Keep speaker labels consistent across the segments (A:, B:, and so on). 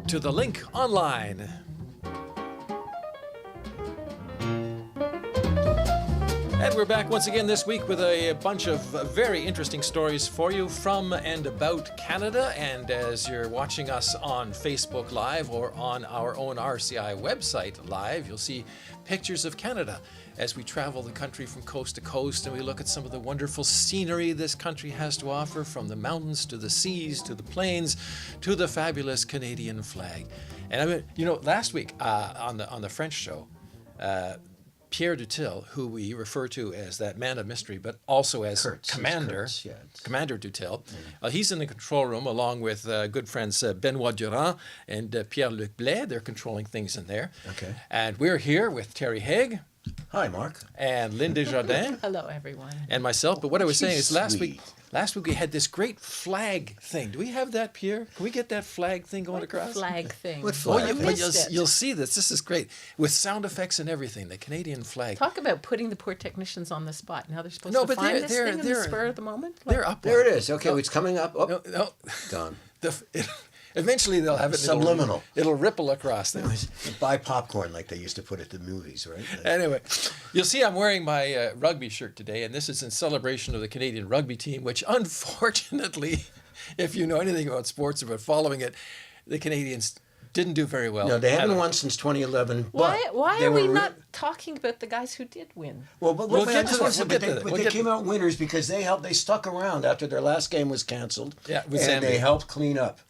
A: to the link online. And we're back once again this week with a bunch of very interesting stories for you from and about Canada. And as you're watching us on Facebook Live or on our own RCI website live, you'll see pictures of Canada as we travel the country from coast to coast and we look at some of the wonderful scenery this country has to offer, from the mountains to the seas to the plains to the fabulous Canadian flag. And I mean, you know, last week on the French show, Pierre Dutil, who we refer to as that man of mystery, but also as Commander Dutil. He's in the control room along with good friends Benoit Durand and Pierre-Luc Blais. They're controlling things in there.
B: Okay.
A: And we're here with Terry Haig.
B: Hi, Mark.
A: And Lynn Desjardins.
C: Hello, everyone.
A: And myself. But what I was saying is last week we had this great flag thing. Do we have that, Pierre? Can we get that flag thing going across?
C: Flag thing?
B: What flag thing?
A: You'll see this. This is great. With sound effects and everything. The Canadian flag.
C: Talk about putting the poor technicians on the spot. Now they're supposed to find this thing in the spur of the moment?
A: They're up.
B: There it is. Okay, it's coming up. Oh,
A: no.
B: Gone.
A: Eventually they'll have it.
B: Subliminal.
A: It'll ripple across them.
B: Buy popcorn like they used to put at the movies, right?
A: Anyway, you'll see I'm wearing my rugby shirt today, and this is in celebration of the Canadian rugby team, which unfortunately, if you know anything about sports, about following it, the Canadians didn't do very well.
B: No, they haven't won since 2011.
C: Why are we not talking about the guys who did win?
B: Well,
A: we'll get to that.
B: But they came out winners because they stuck around after their last game was canceled.
A: Yeah, with
B: and
A: Zambia.
B: They helped clean up.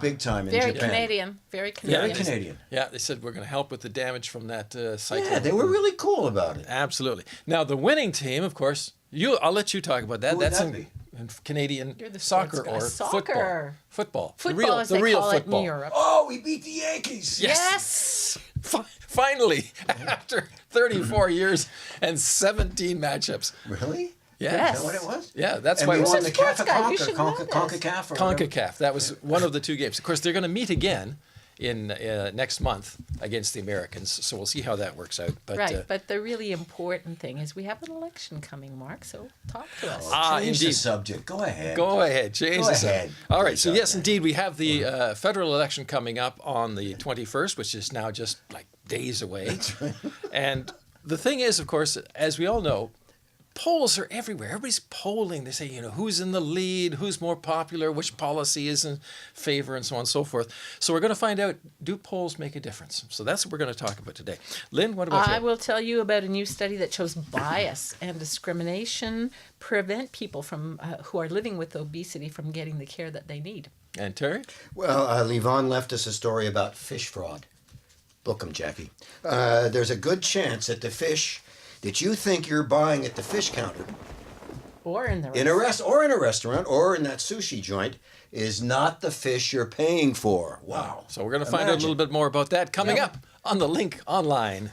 B: Big time in
C: Japan. Very Canadian.
B: Very Canadian.
A: Yeah, they said we're going to help with the damage from that cyclone.
B: Yeah, they were really cool about it.
A: Absolutely. Now, the winning team, of course, I'll let you talk about that.
B: Who would
A: That's
B: that be?
A: in Canadian
C: You're the
A: soccer
C: sports guy.
A: or
C: Soccer.
A: football.
C: Football, as
A: the
C: they
A: real
C: call
A: football.
C: it in Europe.
B: Oh, we beat the Yankees.
C: Yes.
A: Finally, after 34 years and 17 matchups.
B: Really?
A: Yeah.
B: Is that what it was?
A: Yeah, that's
B: And
A: why
B: we won the
C: sports guy. You should know this.
B: CONCACAF. or whatever.
A: CONCACAF. That was one of the two games. Of course, they're going to meet again in next month against the Americans, so we'll see how that works out. But,
C: Right, but the really important thing is we have an election coming, Mark, so talk to us.
B: Change
A: indeed.
B: the subject. Go ahead.
A: Go ahead, change
B: Go
A: the subject.
B: ahead.
A: All right, so
B: Please,
A: yes, indeed, we have the federal election coming up on the 21st, which is now just like days away.
B: That's right.
A: And the thing is, of course, as we all know, polls are everywhere. Everybody's polling. They say, who's in the lead, who's more popular, which policy is in favor, and so on and so forth. So we're going to find out, do polls make a difference? So that's what we're going to talk about today. Lynn, what about you?
C: I will tell you about a new study that shows bias and discrimination prevent people from who are living with obesity from getting the care that they need.
A: And Terry?
B: Well, Levon left us a story about fish fraud. Book 'em, Jackie. There's a good chance that the fish that you think you're buying at the fish counter
C: Or in the
B: in a restaurant or in that sushi joint is not the fish you're paying for. Wow.
A: So we're going to find out a little bit more about that coming up on the link online.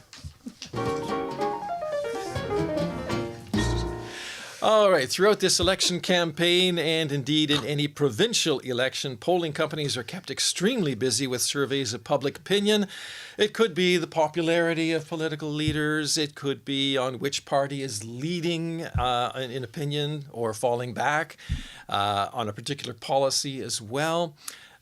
A: All right, throughout this election campaign and indeed in any provincial election, polling companies are kept extremely busy with surveys of public opinion. It could be the popularity of political leaders. It could be on which party is leading in opinion or falling back on a particular policy as well,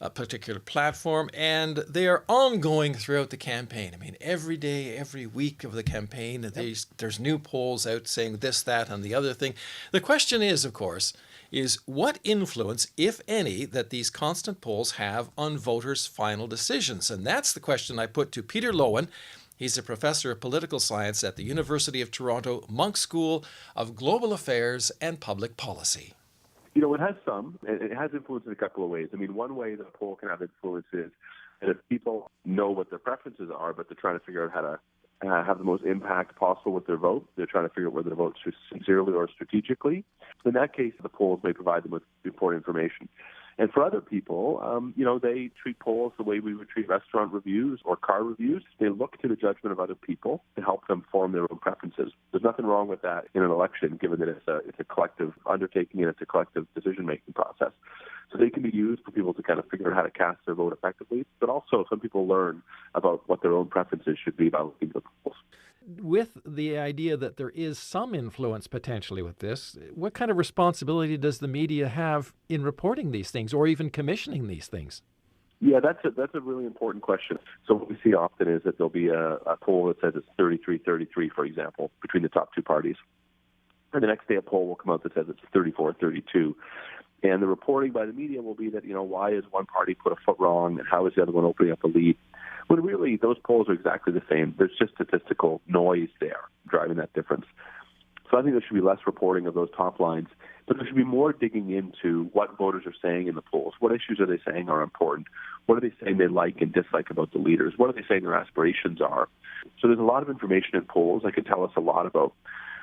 A: a particular platform, and they are ongoing throughout the campaign. I mean, every day, every week of the campaign, there's new polls out saying this, that, and the other thing. The question is, of course, is what influence, if any, that these constant polls have on voters' final decisions? And that's the question I put to Peter Lowen. He's a professor of political science at the University of Toronto Munk School of Global Affairs and Public Policy.
D: It has some. It has influence in a couple of ways. I mean, one way that a poll can have influence is that if people know what their preferences are, but they're trying to figure out how to have the most impact possible with their vote, they're trying to figure out whether to vote sincerely or strategically. In that case, the polls may provide them with important information. And for other people, they treat polls the way we would treat restaurant reviews or car reviews. They look to the judgment of other people to help them form their own preferences. There's nothing wrong with that in an election, given that it's a collective undertaking and it's a collective decision-making process. So they can be used for people to kind of figure out how to cast their vote effectively, but also some people learn about what their own preferences should be by looking at the polls.
A: With the idea that there is some influence potentially with this, what kind of responsibility does the media have in reporting these things or even commissioning these things?
D: Yeah, that's a really important question. So what we see often is that there'll be a poll that says it's 33-33, for example, between the top two parties. And the next day a poll will come out that says it's 34-32. And the reporting by the media will be that, why is one party put a foot wrong and how is the other one opening up a lead? When really those polls are exactly the same. There's just statistical noise there driving that difference. So I think there should be less reporting of those top lines, but there should be more digging into what voters are saying in the polls. What issues are they saying are important? What are they saying they like and dislike about the leaders? What are they saying their aspirations are? So there's a lot of information in polls that can tell us a lot about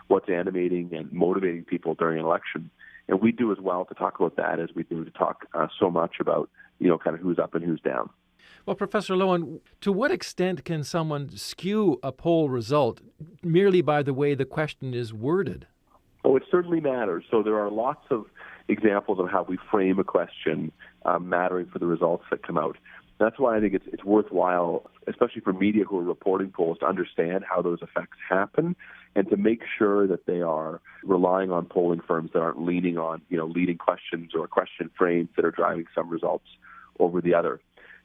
D: what's animating and motivating people during an election. And we do as well to talk about that as we do to talk so much about, kind of who's up and who's down.
A: Well, Professor Lowen, to what extent can someone skew a poll result merely by the way the question is worded?
D: Oh, it certainly matters. So there are lots of examples of how we frame a question mattering for the results that come out. That's why I think it's worthwhile, especially for media who are reporting polls, to understand how those effects happen and to make sure that they are relying on polling firms that aren't leaning on, leading questions or question frames that are driving some results over the other.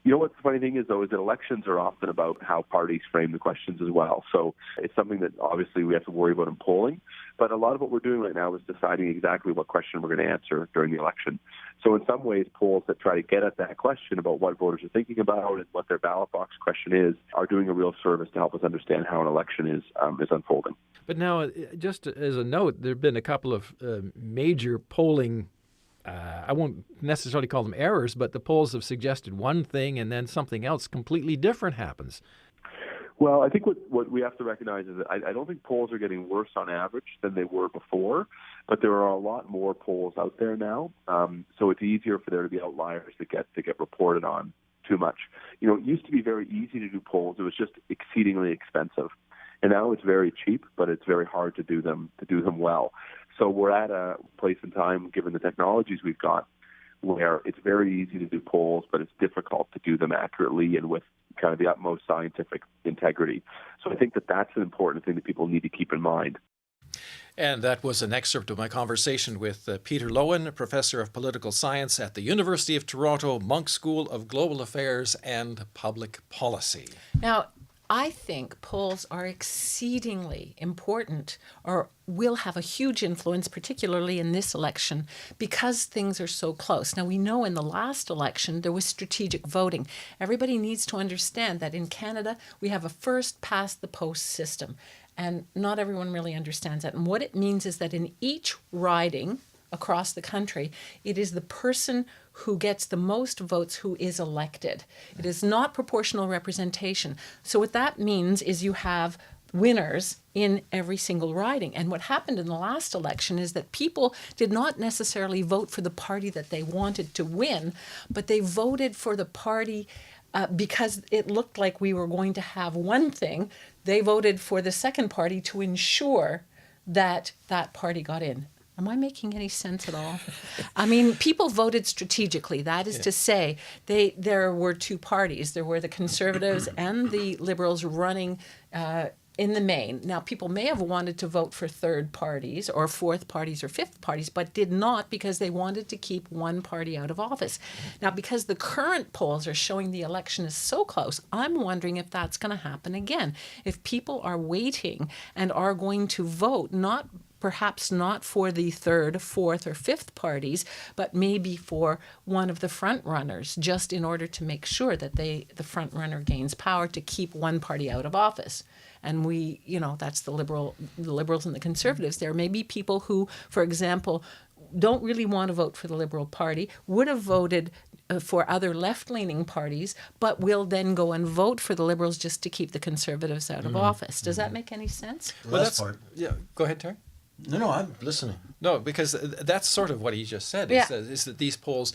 D: What the funny thing is, though, is that elections are often about how parties frame the questions as well. So it's something that obviously we have to worry about in polling. But a lot of what we're doing right now is deciding exactly what question we're going to answer during the election. So in some ways, polls that try to get at that question about what voters are thinking about and what their ballot box question is are doing a real service to help us understand how an election is unfolding.
A: But now, just as a note, there have been a couple of major polling I won't necessarily call them errors, but the polls have suggested one thing and then something else completely different happens.
D: Well, I think what we have to recognize is that I don't think polls are getting worse on average than they were before, but there are a lot more polls out there now. So it's easier for there to be outliers that get reported on too much. It used to be very easy to do polls. It was just exceedingly expensive. And now it's very cheap, but it's very hard to do them well. So we're at a place in time, given the technologies we've got, where it's very easy to do polls, but it's difficult to do them accurately and with kind of the utmost scientific integrity. So I think that that's an important thing that people need to keep in mind.
A: And that was an excerpt of my conversation with Peter Lowen, Professor of Political Science at the University of Toronto, Munk School of Global Affairs and Public Policy.
C: Now, I think polls are exceedingly important or will have a huge influence, particularly in this election, because things are so close. Now, we know in the last election there was strategic voting. Everybody needs to understand that in Canada we have a first-past-the-post system, and not everyone really understands that. And what it means is that in each riding across the country, it is the person who gets the most votes who is elected. It is not proportional representation. So what that means is you have winners in every single riding. And what happened in the last election is that people did not necessarily vote for the party that they wanted to win, but they voted for the party because it looked like we were going to have one thing. They voted for the second party to ensure that that party got in. Am I making any sense at all? I mean, people voted strategically. That is to say, there were two parties. There were the Conservatives and the Liberals running in the main. Now, people may have wanted to vote for third parties or fourth parties or fifth parties, but did not because they wanted to keep one party out of office. Now, because the current polls are showing the election is so close, I'm wondering if that's going to happen again. If people are waiting and are going to vote, perhaps not for the third, fourth, or fifth parties, but maybe for one of the front runners, just in order to make sure that the front runner gains power to keep one party out of office. And that's the liberals and the Conservatives. There may be people who, for example, don't really want to vote for the Liberal Party, would have voted for other left-leaning parties, but will then go and vote for the Liberals just to keep the Conservatives out of office. Does that make any sense?
A: Yeah, go ahead, Terry.
B: No, I'm listening.
A: No, because that's sort of what he just said, is that these polls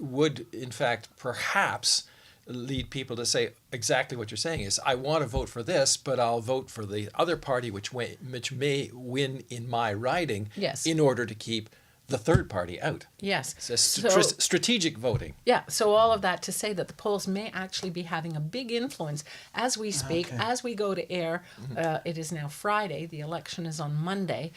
A: would, in fact, perhaps lead people to say exactly what you're saying is, I want to vote for this, but I'll vote for the other party which may win in my riding in order to keep the third party out.
C: Yes.
A: It's a
C: So-
A: strategic voting.
C: Yeah, so all of that to say that the polls may actually be having a big influence as we speak, as we go to air. It is now Friday, the election is on Monday.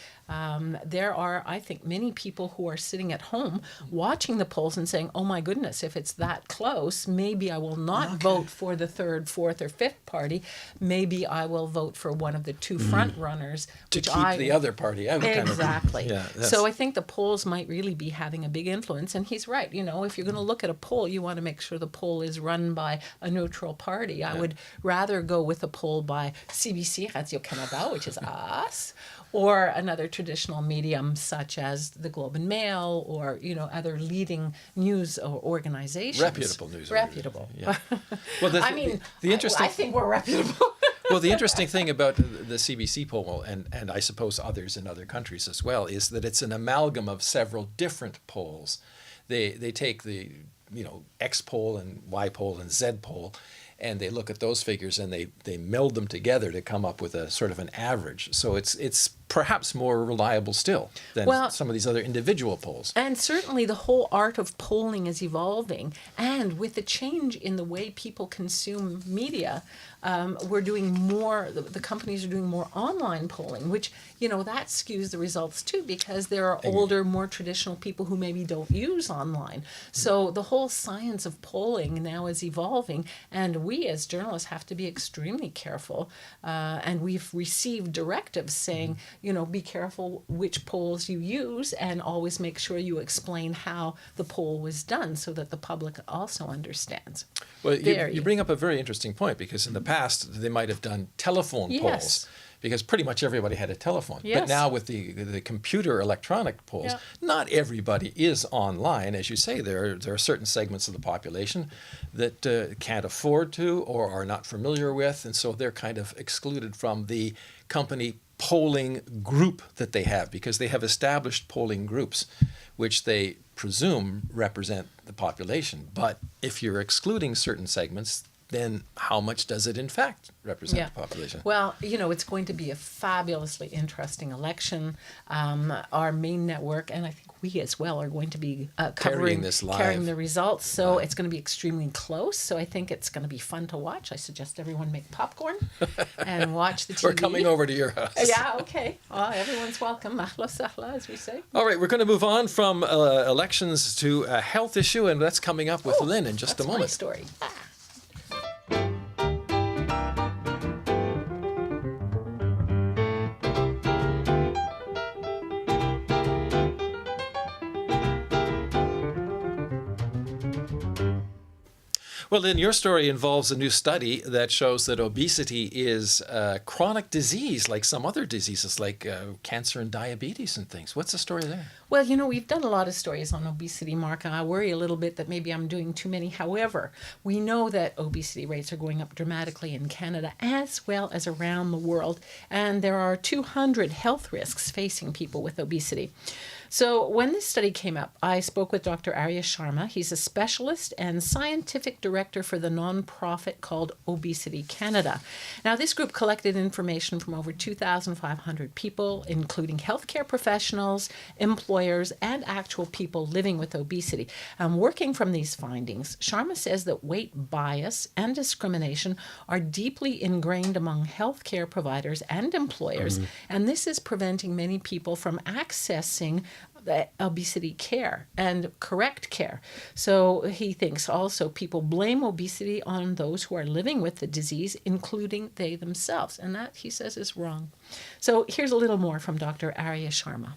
C: There are, I think, many people who are sitting at home watching the polls and saying, oh my goodness, if it's that close, maybe I will not vote for the third, fourth, or fifth party. Maybe I will vote for one of the two front runners.
A: To keep the other party out.
C: Exactly.
A: Kind of. Yeah,
C: so I think the polls might really be having a big influence. And he's right. You know, if you're going to look at a poll, you want to make sure the poll is run by a neutral party. I would rather go with a poll by CBC, Radio-Canada, which is us, or another traditional medium such as the Globe and Mail or, you know, other leading news organizations.
A: Reputable news.
C: Reputable.
A: Yeah. Well,
C: I mean,
A: the interesting
C: I think we're reputable.
A: Well, the interesting thing about the CBC poll, and I suppose others in other countries as well, is that it's an amalgam of several different polls. They take the, you know, X poll and Y poll and Z poll, and they look at those figures and they meld them together to come up with a sort of an average. So it's perhaps more reliable still than some of these other individual polls.
C: And certainly the whole art of polling is evolving. And with the change in the way people consume media, we're doing more, the companies are doing more online polling, which, you know, that skews the results too, because there are older, more traditional people who maybe don't use online. So the whole science of polling now is evolving, and we as journalists have to be extremely careful. And we've received directives saying, you know, be careful which polls you use and always make sure you explain how the poll was done so that the public also understands.
A: Well, you bring up a very interesting point, because in the past they might have done telephone polls, because pretty much everybody had a telephone.
C: Yes.
A: But now with the computer electronic polls, not everybody is online. As you say, there are certain segments of the population that can't afford to or are not familiar with, and so they're kind of excluded from the company polling group that they have, because they have established polling groups which they presume represent the population. But if you're excluding certain segments, then how much does it in fact represent the population?
C: Well, you know, it's going to be a fabulously interesting election. Our main network, and I think we as well, are going to be
A: carrying this live.
C: Carrying the results. So it's going to be extremely close. So I think it's going to be fun to watch. I suggest everyone make popcorn and watch the TV.
A: We're coming over to your house.
C: Yeah, okay. Well, everyone's welcome. Ahla sahla, as we say.
A: All right, we're going to move on from elections to a health issue, and that's coming up with Lynn in just a moment.
C: That's my story.
A: Well, Lynn, your story involves a new study that shows that obesity is a chronic disease like some other diseases, like cancer and diabetes and things. What's the story there?
C: Well, you know, we've done a lot of stories on obesity, Mark, and I worry a little bit that maybe I'm doing too many. However, we know that obesity rates are going up dramatically in Canada as well as around the world, and there are 200 health risks facing people with obesity. So when this study came up, I spoke with Dr. Arya Sharma. He's a specialist and scientific director for the nonprofit called Obesity Canada. Now, this group collected information from over 2,500 people, including healthcare professionals, employers, and actual people living with obesity. Working from these findings, Sharma says that weight bias and discrimination are deeply ingrained among healthcare providers and employers, and this is preventing many people from accessing the obesity care and correct care. So he thinks also people blame obesity on those who are living with the disease, including they themselves. And that, he says, is wrong. So here's a little more from Dr. Arya Sharma.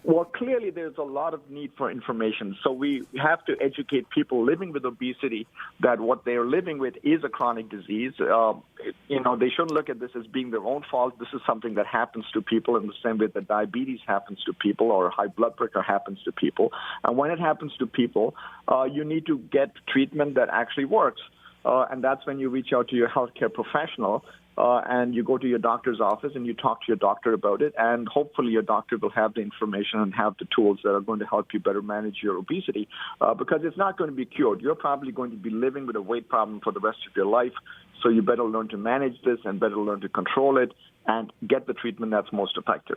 E: Well, clearly there's a lot of need for information. So we have to educate people living with obesity that what they're living with is a chronic disease. You know, they shouldn't look at this as being their own fault. This is something that happens to people in the same way that diabetes happens to people or high blood pressure happens to people. And when it happens to people, you need to get treatment that actually works. And that's when you reach out to your healthcare professional. And you go to your doctor's office and you talk to your doctor about it, and hopefully your doctor will have the information and have the tools that are going to help you better manage your obesity, because it's not going to be cured. You're probably going to be living with a weight problem for the rest of your life, so you better learn to manage this and better learn to control it and get the treatment that's most effective.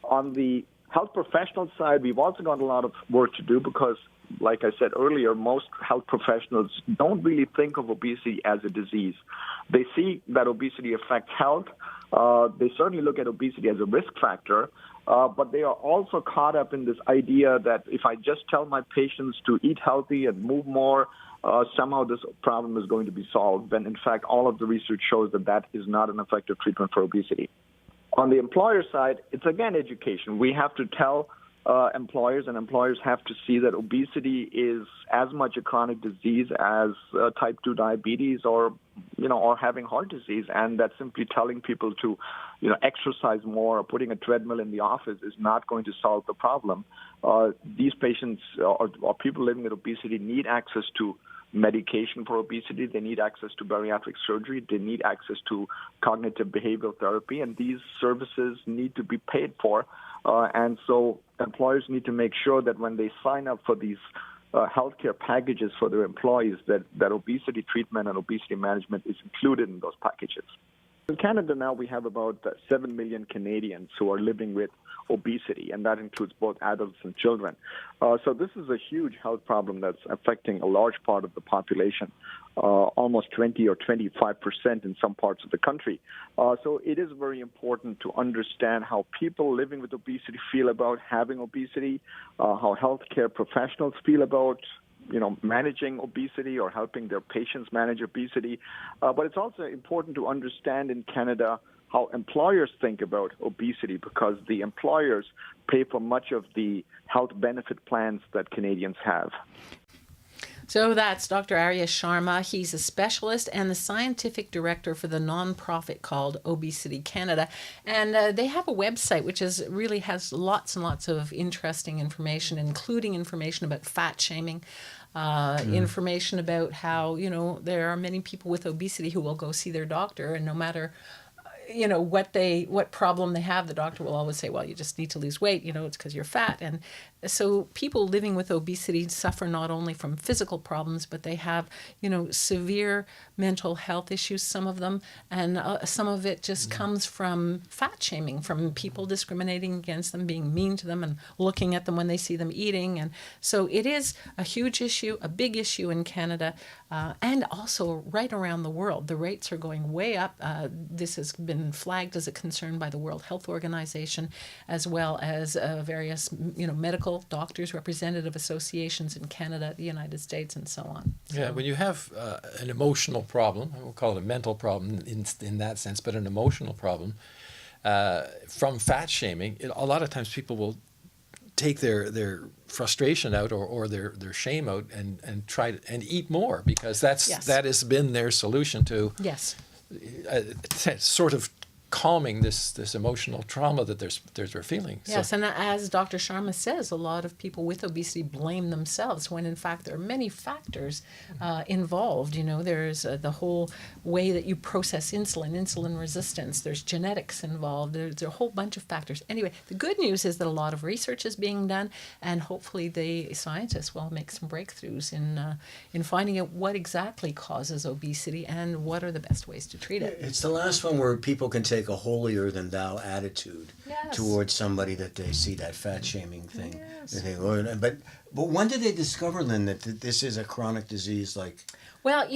E: On the health professional side, we've also got a lot of work to do because, like I said earlier, most health professionals don't really think of obesity as a disease. They see that obesity affects health. They certainly look at obesity as a risk factor, but they are also caught up in this idea that if I just tell my patients to eat healthy and move more, somehow this problem is going to be solved, when in fact all of the research shows that that is not an effective treatment for obesity. On the employer side, it's again education. We have to tell employers, and employers have to see that obesity is as much a chronic disease as type 2 diabetes or having heart disease, and that simply telling people to, exercise more or putting a treadmill in the office is not going to solve the problem. These patients or people living with obesity need access to medication for obesity. They need access to bariatric surgery. They need access to cognitive behavioral therapy, and these services need to be paid for. And so employers need to make sure that when they sign up for these healthcare packages for their employees, that obesity treatment and obesity management is included in those packages. In Canada now, we have about 7 million Canadians who are living with obesity, and that includes both adults and children. So this is a huge health problem that's affecting a large part of the population, almost 20 or 25% in some parts of the country. So it is very important to understand how people living with obesity feel about having obesity, how healthcare professionals feel about managing obesity or helping their patients manage obesity. But it's also important to understand in Canada how employers think about obesity, because the employers pay for much of the health benefit plans that Canadians have.
C: So that's Dr. Arya Sharma. He's a specialist and the scientific director for the nonprofit called Obesity Canada. And they have a website which really has lots and lots of interesting information, including information about fat shaming, information about how, there are many people with obesity who will go see their doctor, and no matter what problem they have, the doctor will always say, well, you just need to lose weight, it's because you're fat. And so people living with obesity suffer not only from physical problems, but they have, severe mental health issues, some of them, and some of it just comes from fat shaming, from people discriminating against them, being mean to them and looking at them when they see them eating. And so it is a huge issue, a big issue in Canada, and also right around the world. The rates are going way up. This has been flagged as a concern by the World Health Organization, as well as various, medical doctors, representative associations in Canada, the United States, and so on. So.
A: Yeah, when you have an emotional problem, I won't call it a mental problem in that sense, but an emotional problem from fat shaming, a lot of times people will take their frustration out or their shame out and try and eat more, because that has been their solution to sort of calming this emotional trauma that they're feeling.
C: Yes, and as Dr. Sharma says, a lot of people with obesity blame themselves when in fact there are many factors involved. There's the whole way that you process insulin resistance, there's genetics involved, there's a whole bunch of factors. Anyway, the good news is that a lot of research is being done, and hopefully the scientists will make some breakthroughs in finding out what exactly causes obesity and what are the best ways to treat it.
B: It's the last one where people can take a holier-than-thou attitude towards somebody that they see that fat-shaming thing. Yes. But when did they discover, Lynn, that this is a chronic disease like...
C: Well,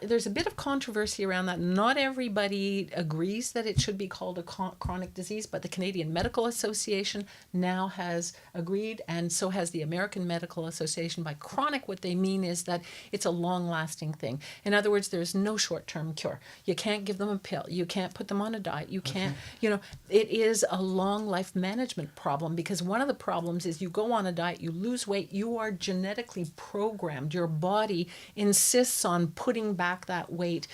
C: there's a bit of controversy around that. Not everybody agrees that it should be called a chronic disease, but the Canadian Medical Association now has agreed, and so has the American Medical Association. By chronic, what they mean is that it's a long-lasting thing. In other words, there's no short-term cure. You can't give them a pill. You can't put them on a diet. You can't, it is a long life management problem, because one of the problems is you go on a diet, you lose weight, you are genetically programmed. Your body insists on putting back that weight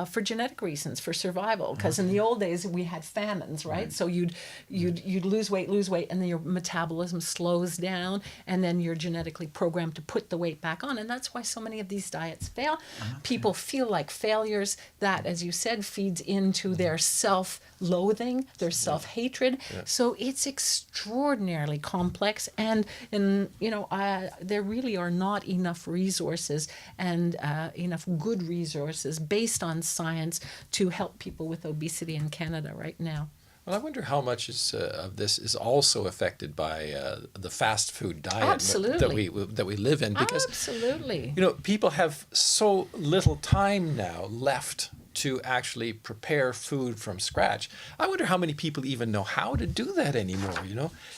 C: for genetic reasons, for survival. Because in the old days we had famines, right? So you'd lose weight, and then your metabolism slows down, and then you're genetically programmed to put the weight back on. And that's why so many of these diets fail. Okay. People feel like failures. That, as you said, feeds into their self-loathing, their self-hatred. Yeah. So it's extraordinarily complex, and there really are not enough resources and enough good resources based on science to help people with obesity in Canada right now.
A: Well, I wonder how much of this is also affected by the fast food diet
C: Absolutely.
A: that we live in, because
C: Absolutely.
A: people have so little time now left to actually prepare food from scratch. I wonder how many people even know how to do that anymore.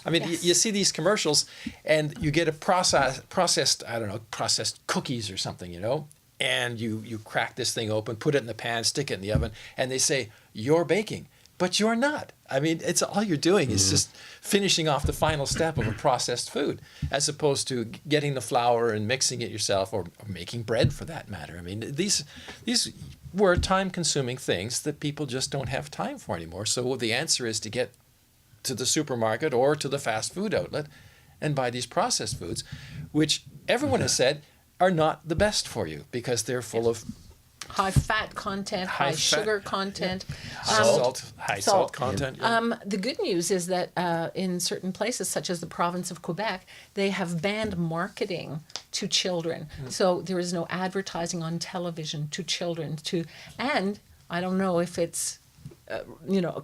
A: I mean,
C: Yes.
A: you see these commercials, and you get a processed cookies or something, and you crack this thing open, put it in the pan, stick it in the oven, and they say you're baking. But you're not. I mean, it's all you're doing is just finishing off the final step of a processed food, as opposed to getting the flour and mixing it yourself, or making bread for that matter. I mean, these were time-consuming things that people just don't have time for anymore. So the answer is to get to the supermarket or to the fast food outlet and buy these processed foods, which everyone has said are not the best for you because they're full of
C: high fat content, high sugar content,
A: high salt content. Yeah.
C: The good news is that in certain places, such as the province of Quebec, they have banned marketing to children. So there is no advertising on television to children. And I don't know if it's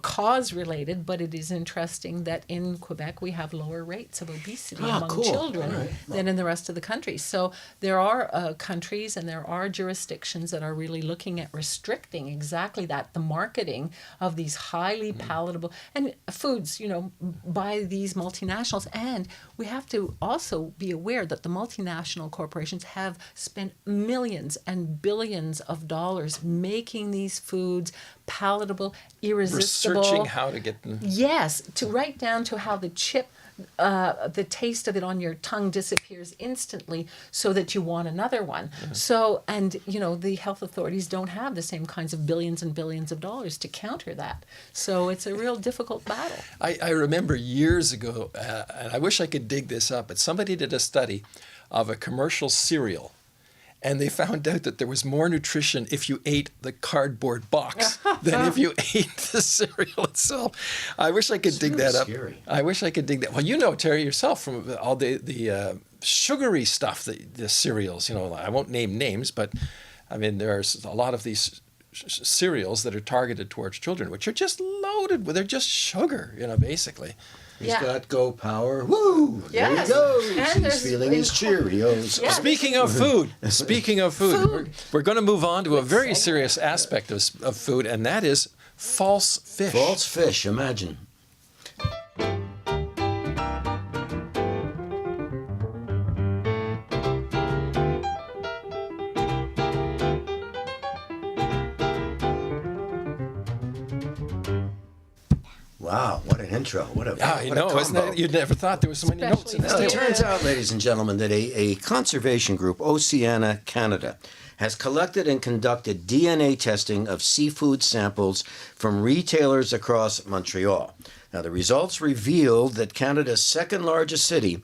C: cause related, but it is interesting that in Quebec we have lower rates of obesity among children than in the rest of the country. So there are countries and there are jurisdictions that are really looking at restricting exactly that, the marketing of these highly palatable and foods, by these multinationals. And we have to also be aware that the multinational corporations have spent millions and billions of dollars making these foods palatable, irresistible.
A: Researching how to get them.
C: Yes, to right down to how the chip, the taste of it on your tongue disappears instantly so that you want another one. So, and the health authorities don't have the same kinds of billions and billions of dollars to counter that. So it's a real difficult battle.
A: I remember years ago, and I wish I could dig this up, but somebody did a study of a commercial cereal. And they found out that there was more nutrition if you ate the cardboard box than if you ate the cereal itself. I wish I could dig that up.
B: Scary.
A: I wish I could dig that. Well, Terry, yourself from all the sugary stuff, the cereals. I won't name names, but I mean there's a lot of these cereals that are targeted towards children, which are just loaded with. They're just sugar, basically.
B: He's got go power. Woo!
C: Yes.
B: There he goes.
C: And
B: He's feeling his Cheerios.
C: Yeah.
A: Speaking of food, we're going to move on to a very serious aspect of food, and that is false fish.
B: False fish, imagine. Wow, what an intro. What a
A: Isn't it? You'd never thought there was so many notes in this.
B: Well, it turns out, ladies and gentlemen, that a conservation group, Oceana Canada, has collected and conducted DNA testing of seafood samples from retailers across Montreal. Now, the results revealed that Canada's second largest city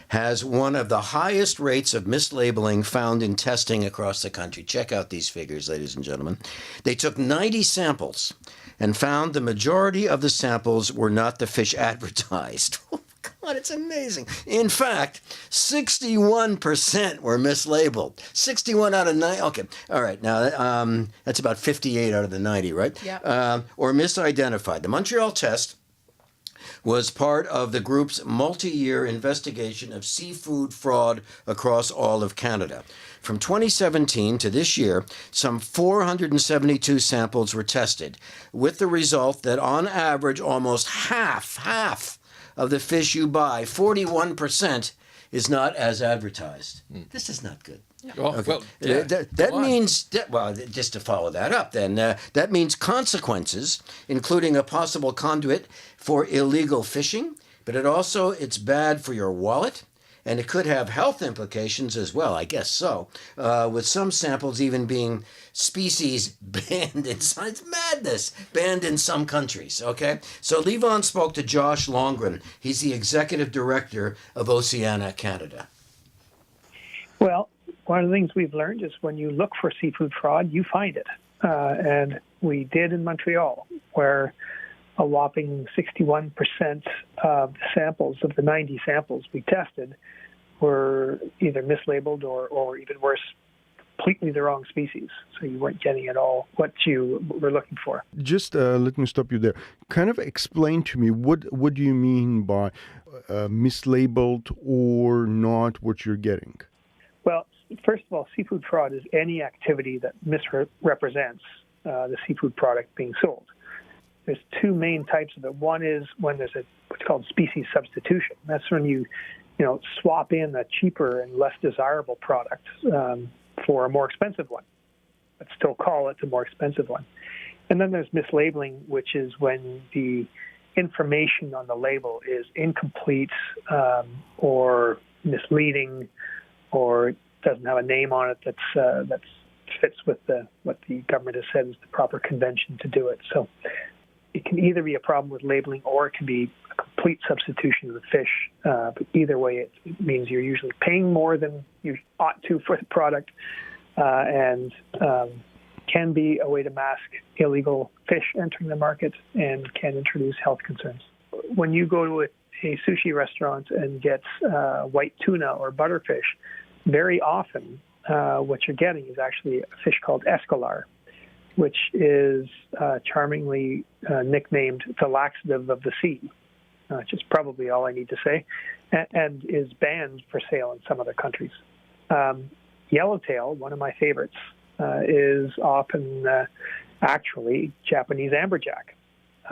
B: has one of the highest rates of mislabeling found in testing across the country. Check out these figures, ladies and gentlemen. They took 90 samples and found the majority of the samples were not the fish advertised. Oh, God, it's amazing. In fact, 61% were mislabeled. 61 out of 90. Okay, all right. Now, that's about 58 out of the 90, right?
C: Yeah.
B: Or misidentified. The Montreal test was part of the group's multi-year investigation of seafood fraud across all of Canada. From 2017 to this year, some 472 samples were tested, with the result that on average, almost half of the fish you buy, 41%, is not as advertised. This is not good. That means, just to follow that up then, that means consequences, including a possible conduit for illegal fishing, but it's bad for your wallet, and it could have health implications as well, I guess so, with some samples even being species banned in it's madness, banned in some countries, okay? So Levon spoke to Josh Longren. He's the executive director of Oceana Canada.
F: Well, one of the things we've learned is when you look for seafood fraud, you find it. And we did in Montreal, where a whopping 61% of the samples, of the 90 samples we tested, were either mislabeled or even worse, completely the wrong species. So you weren't getting at all what you were looking for.
G: Just let me stop you there. Kind of explain to me what do you mean by mislabeled or not what you're getting?
F: Well, first of all, seafood fraud is any activity that misrepresents the seafood product being sold. There's two main types of it. One is when there's what's called species substitution. That's when you swap in a cheaper and less desirable product for a more expensive one, but still call it the more expensive one. And then there's mislabeling, which is when the information on the label is incomplete or misleading, or doesn't have a name on it that fits with what the government has said is the proper convention to do it. So it can either be a problem with labeling, or it can be a complete substitution of the fish. But either way, it means you're usually paying more than you ought to for the product, and can be a way to mask illegal fish entering the market and can introduce health concerns. When you go to a sushi restaurant and get white tuna or butterfish, very often what you're getting is actually a fish called escolar, which is charmingly nicknamed the laxative of the sea, which is probably all I need to say, and is banned for sale in some other countries. Yellowtail, one of my favorites, is often actually Japanese amberjack,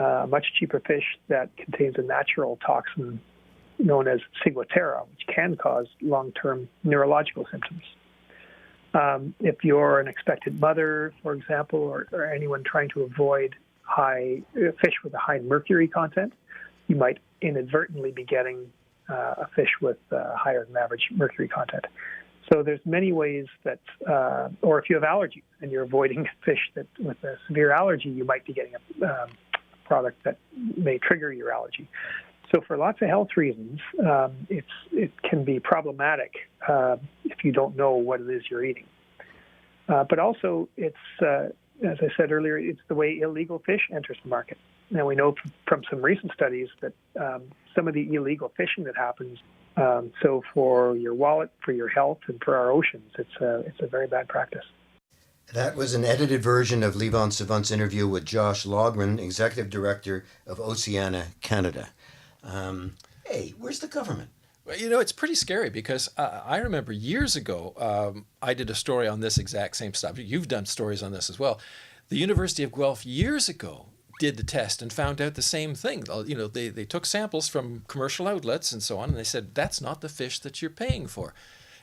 F: a much cheaper fish that contains a natural toxin known as ciguatera, which can cause long-term neurological symptoms. If you're an expectant mother, for example, or anyone trying to avoid fish with a high mercury content, you might inadvertently be getting a fish with higher than average mercury content. So there's many ways that, or if you have allergies and you're avoiding fish with a severe allergy, you might be getting a product that may trigger your allergy. So for lots of health reasons, it can be problematic if you don't know what it is you're eating. But also, it's as I said earlier, it's the way illegal fish enters the market. Now we know from some recent studies that some of the illegal fishing that happens. So for your wallet, for your health, and for our oceans, it's a very bad practice.
B: That was an edited version of Levon Savant's interview with Josh Logren, Executive Director of Oceana Canada. Hey, where's the government?
A: Well, it's pretty scary because I remember years ago, I did a story on this exact same stuff. You've done stories on this as well. The University of Guelph years ago did the test and found out the same thing. They took samples from commercial outlets and so on, and they said, that's not the fish that you're paying for.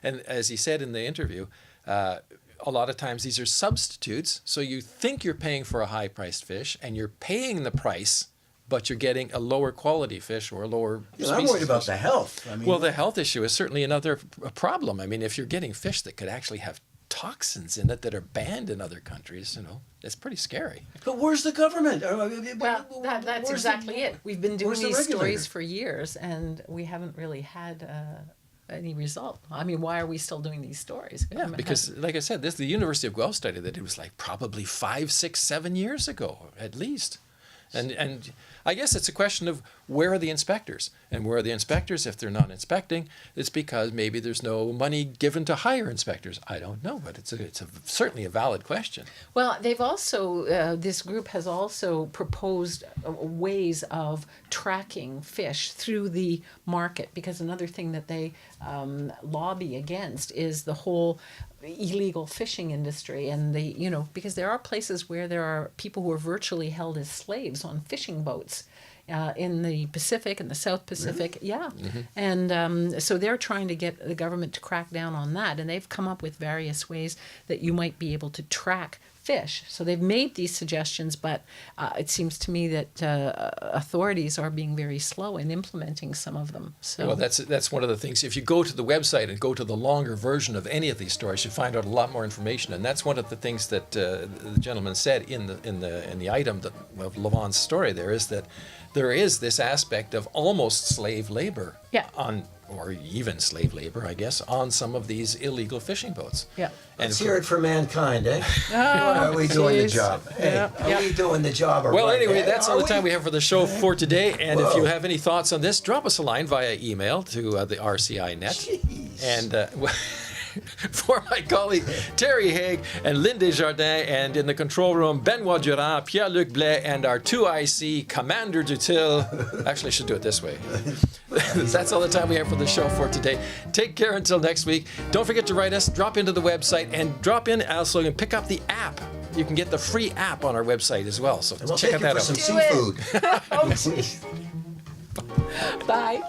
A: And as he said in the interview, a lot of times these are substitutes. So you think you're paying for a high-priced fish, and you're paying the price, but you're getting a lower quality fish or a lower species.
B: I'm worried about the health.
A: Well, the health issue is certainly another problem. I mean, if you're getting fish that could actually have toxins in it that are banned in other countries, it's pretty scary.
B: But where's the government?
C: Well, that's exactly it. We've been doing these stories for years, and we haven't really had any result. I mean, why are we still doing these stories?
A: Yeah, because like I said, the University of Guelph study that it was like probably 5, 6, 7 years ago at least. And I guess it's a question of where are the inspectors? And where are the inspectors if they're not inspecting? It's because maybe there's no money given to hire inspectors. I don't know, but it's certainly a valid question.
C: Well, they've also, this group has also proposed ways of tracking fish through the market, because another thing that they lobby against is the whole illegal fishing industry, and because there are places where there are people who are virtually held as slaves on fishing boats in the Pacific and the South Pacific. Really? Yeah. Mm-hmm. And so they're trying to get the government to crack down on that, and they've come up with various ways that you might be able to track fish. So they've made these suggestions, but it seems to me that authorities are being very slow in implementing some of them. So
A: well, that's one of the things. If you go to the website and go to the longer version of any of these stories, you find out a lot more information. And that's one of the things that the gentleman said in the item of Levon's story. There is that there is this aspect of almost slave labor or even slave labor, I guess, on some of these illegal fishing boats.
C: Yeah.
B: And let's hear it for mankind, eh? Are we doing the job? Hey, are we doing the job?
A: Well, anyway, that's all the time we have for the show for today. And if you have any thoughts on this, drop us a line via email to the RCI net.
B: Jeez.
A: And For my colleague Terry Haig and Lynn Desjardins, and in the control room, Benoit Durand, Pierre-Luc Blais, and our 2IC, Commander Dutil. Actually, I should do it this way. That's all the time we have for the show for today. Take care until next week. Don't forget to write us, drop into the website, and drop in also and pick up the app. You can get the free app on our website as well. So
B: We'll
A: check
B: take
A: that
B: you
A: out.
B: for some seafood.
C: Oh, jeez. Bye.